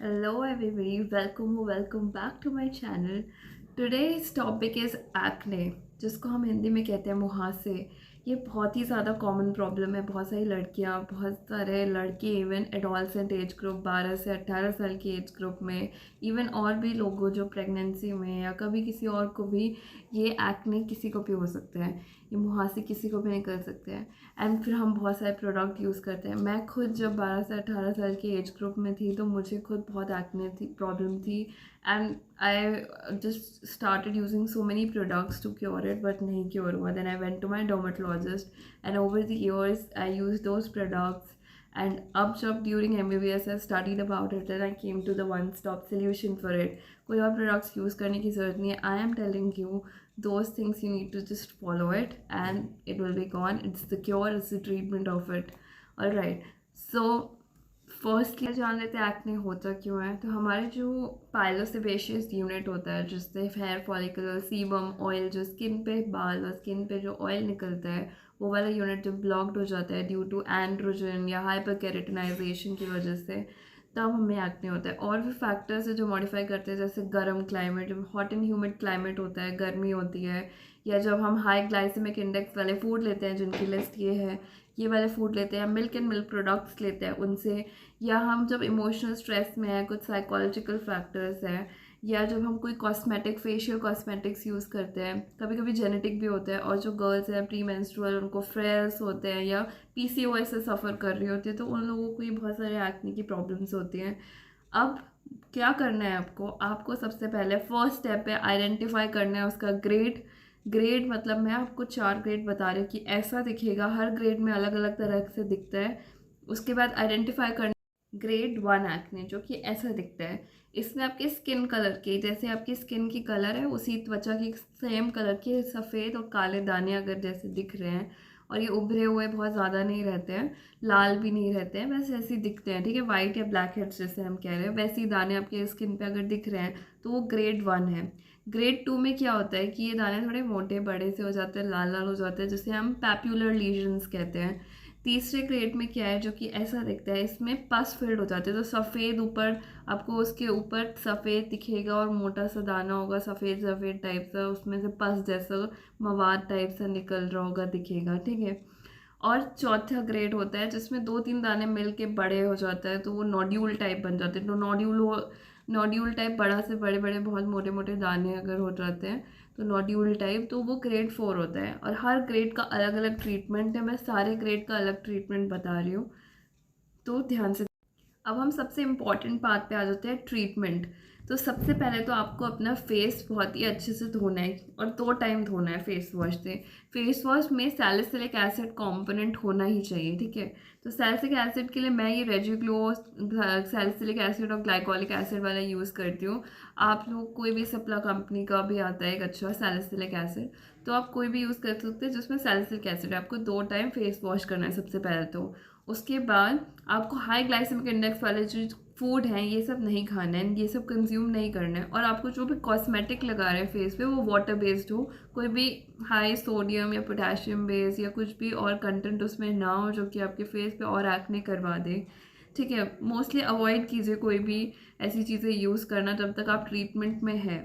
Hello everybody, welcome back to my channel. Today's topic is acne, जिसको हम हिंदी में कहते हैं मुहासे। ये बहुत ही ज़्यादा कॉमन प्रॉब्लम है। बहुत सारी लड़कियां, बहुत सारे लड़के, इवन एडोलसेंट एज ग्रुप 12 से 18 साल की एज ग्रुप में, इवन और भी लोगों जो प्रेगनेंसी में या कभी किसी और को भी ये एक्ने किसी को भी हो सकता है। ये मुहासे किसी को भी नहीं कर सकते हैं। एंड फिर हम बहुत सारे प्रोडक्ट यूज़ करते हैं। मैं खुद जब 12 से 18 साल की एज ग्रुप में थी तो मुझे खुद बहुत एक्ने थी, प्रॉब्लम थी। And I just started using so many products to cure it, but नहीं क्योर हुआ। Then I went to my dermatologist and over the years I use those products. And अब जब during MBBS I studied about it and I came to the one stop solution for it. कोई और products use करने की ज़रूरत नहीं है। I am telling you those things, you need to just follow it and it will be gone. It's the cure, it's the treatment of it. All right, so firstly जान लेते हैं acne होता क्यों है। तो हमारे जो पाइलोसेबेशियस यूनिट होता है, जिससे हेयर फॉलिकुलर सीबम ऑयल, जो स्किन पे बाल और स्किन पे जो ऑयल निकलता है, वो वाला यूनिट जब ब्लॉक्ड हो जाता है ड्यू टू एंड्रोजन या हाइपर केरेटिनाइजेशन की वजह से, तब हमें एक्ने होता है। और भी फैक्टर्स है जो मॉडिफाई करते हैं, जैसे गर्म क्लाइमेट, जब हॉट एंड ह्यूमिड क्लाइमेट होता है, गर्मी होती है, या जब हम हाई ग्लाइसेमिक इंडेक्स वाले फूड लेते हैं, जिनकी लिस्ट ये है, ये वाले फूड लेते हैं, मिल्क एंड मिल्क प्रोडक्ट्स लेते हैं उनसे, या हम जब इमोशनल स्ट्रेस में हैं, कुछ साइकोलॉजिकल फैक्टर्स हैं, या जब हम कोई कॉस्मेटिक फेशियल कॉस्मेटिक्स यूज़ करते हैं, कभी कभी जेनेटिक भी होता है। और जो गर्ल्स हैं प्री मेंस्ट्रुअल, उनको फ्रेयर्स होते हैं या PCOS से सफ़र कर रही होती है, तो उन लोगों को ये बहुत सारे एक्ने की प्रॉब्लम्स होती हैं। अब क्या करना है आपको? आपको सबसे पहले फर्स्ट स्टेप है आइडेंटिफाई करना है उसका ग्रेड। ग्रेड मतलब मैं आपको 4 ग्रेड बता रही हूँ कि ऐसा दिखेगा, हर ग्रेड में अलग अलग तरह से दिखता है। उसके बाद आइडेंटिफाई करना ग्रेड 1 एक्ने, जो कि ऐसा दिखता है। इसमें आपके स्किन कलर के, जैसे आपकी स्किन की कलर है उसी त्वचा की सेम कलर के सफ़ेद और काले दाने अगर जैसे दिख रहे हैं, और ये उभरे हुए बहुत ज़्यादा नहीं रहते हैं, लाल भी नहीं रहते हैं, बस ऐसे ही दिखते हैं, ठीक है। वाइट या ब्लैक हेड्स जैसे हम कह रहे हैं, वैसे ही दाने आपके स्किन पे अगर दिख रहे हैं तो वो ग्रेड 1 है। ग्रेड 2 में क्या होता है कि ये दाने थोड़े मोटे बड़े से हो जाते हैं, लाल लाल हो जाते हैं, जिसे हम पैप्युलर लीजन्स कहते हैं। तीसरे ग्रेड में क्या है जो कि ऐसा दिखता है, इसमें पस फिल्ड हो जाते हैं, तो सफ़ेद ऊपर आपको उसके ऊपर सफ़ेद दिखेगा और मोटा सा दाना होगा, सफ़ेद सफ़ेद टाइप सा, उसमें से पस जैसा मवाद टाइप सा निकल रहा होगा, दिखेगा, ठीक है। और चौथा ग्रेड होता है जिसमें 2-3 दाने मिल के बड़े हो जाता है, तो वो नोड्यूल टाइप बन जाते हैं। तो नोड्यूल टाइप, बड़ा से बड़े बड़े बहुत मोटे मोटे दाने अगर हो जाते हैं तो नोड्यूल टाइप, तो वो ग्रेड 4 होता है। और हर ग्रेड का अलग अलग ट्रीटमेंट है, मैं सारे ग्रेड का अलग ट्रीटमेंट बता रही हूँ, तो ध्यान से। अब हम सबसे इम्पॉर्टेंट पार्ट पे आ जाते हैं, ट्रीटमेंट। तो सबसे पहले तो आपको अपना फेस बहुत ही अच्छे से धोना है, और 2 टाइम धोना है फेस वॉश से। फेस वॉश में सैलिसिलिक एसिड कंपोनेंट होना ही चाहिए, ठीक है। तो सैलिसिलिक एसिड के लिए मैं ये रेजिग्लो सैलिसिलिक एसिड और ग्लाइकोलिक एसिड वाला यूज़ करती हूँ। आप लोग कोई भी सप्ला कंपनी का भी आता है एक अच्छा सैलिसिलिक एसिड, तो आप कोई भी यूज़ कर सकते हैं जिसमें सैलिसिलिक एसिड है। आपको 2 टाइम फेस वॉश करना है सबसे पहले तो। उसके बाद आपको हाई ग्लाइसेमिक इंडेक्स वाले जो फूड हैं ये सब नहीं खाना है, ये सब कंज्यूम नहीं करना है। और आपको जो भी कॉस्मेटिक लगा रहे हैं फेस पे वो वाटर बेस्ड हो, कोई भी हाई सोडियम या पोटेशियम बेस या कुछ भी और कंटेंट उसमें ना हो जो कि आपके फेस पे और एक्ने करवा दे, ठीक है। मोस्टली अवॉइड कीजिए कोई भी ऐसी चीज़ें यूज़ करना जब तक आप ट्रीटमेंट में हैं।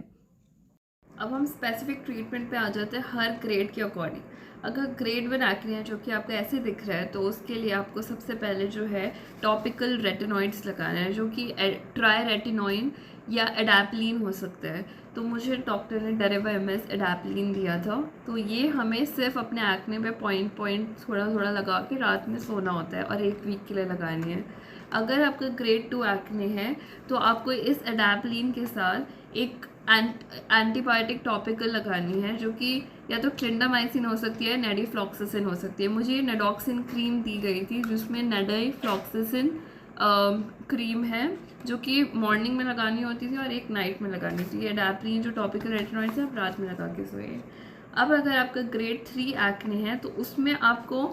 अब हम स्पेसिफिक ट्रीटमेंट पे आ जाते हैं हर ग्रेड के अकॉर्डिंग। अगर ग्रेड 1 एक्ने है जो कि आपको ऐसे दिख रहा है, तो उसके लिए आपको सबसे पहले जो है टॉपिकल रेटिनॉइड्स लगाना है, जो कि ट्राई रेटिनोइन या एडाप्लिन हो सकता है। तो मुझे डॉक्टर ने डेरेवा MS एडाप्लिन दिया था। तो ये हमें सिर्फ अपने एक्ने पे पॉइंट पॉइंट थोड़ा थोड़ा लगा के रात में सोना होता है, और 1 वीक के लिए लगानी है। अगर आपका ग्रेड 2 एक्ने है तो आपको इस एडाप्लिन के साथ एक एंटीबायोटिक टॉपिकल लगानी है, जो कि या तो क्लिंडामाइसिन हो सकती है, नेडीफ्लॉक्सासिन हो सकती है। मुझे नेडॉक्सिन क्रीम दी गई थी जिसमें नेडीफ्लॉक्सासिन क्रीम है, जो कि मॉर्निंग में लगानी होती थी और एक नाइट में लगानी थी। एडाप्लिन जो टॉपिकल रेटिनॉइड्स है आप रात में लगा के सोइए। अब अगर आपका ग्रेड 3 एक्ने है तो उसमें आपको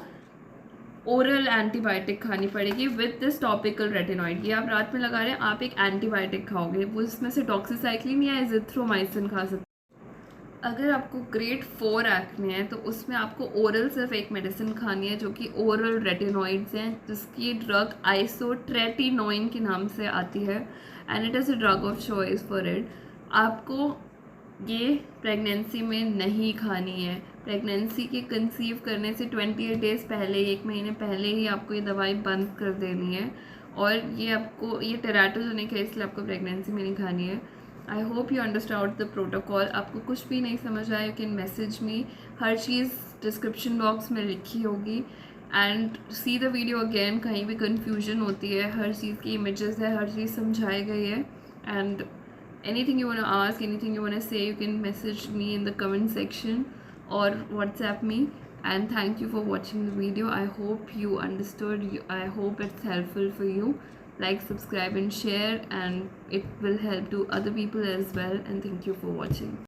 ओरल एंटीबायोटिक खानी पड़ेगी विद दिस टॉपिकल रेटिनॉइड। ये आप रात में लगा रहे हैं, आप एक एंटीबायोटिक खाओगे, वो इसमें से डॉक्सीसाइक्लिन या एजिथ्रोमाइसिन खा सकते अगर आपको ग्रेड 4 एक्ने है तो उसमें आपको ओरल सिर्फ एक मेडिसिन खानी है जो कि ओरल रेटिनॉइड्स हैं, जिसकी ड्रग आइसोट्रेटिनोइन के नाम से आती है and it is a drug of choice for it. आपको ये प्रेगनेंसी में नहीं खानी है। प्रेगनेंसी के कंसीव करने से 28 डेज़ पहले, 1 महीने पहले ही आपको ये दवाई बंद कर देनी है। और ये आपको ये टेराटोजेनिक है, इसलिए आपको प्रेगनेंसी में नहीं खानी है। I hope you understand the protocol. आपको कुछ भी नहीं समझ आया, you can message me. Her cheese description box में लिखी होगी and see the video again. कहीं भी कन्फ्यूजन होती है, हर चीज़ की इमेजेस है, हर चीज़ समझाई गई है। And anything you want to ask, anything you want to say, you can message me in the comment section or WhatsApp me. And thank you for watching the video. I hope you understood. I hope it's helpful for you. Like, subscribe and share, and it will help to other people as well. And thank you for watching.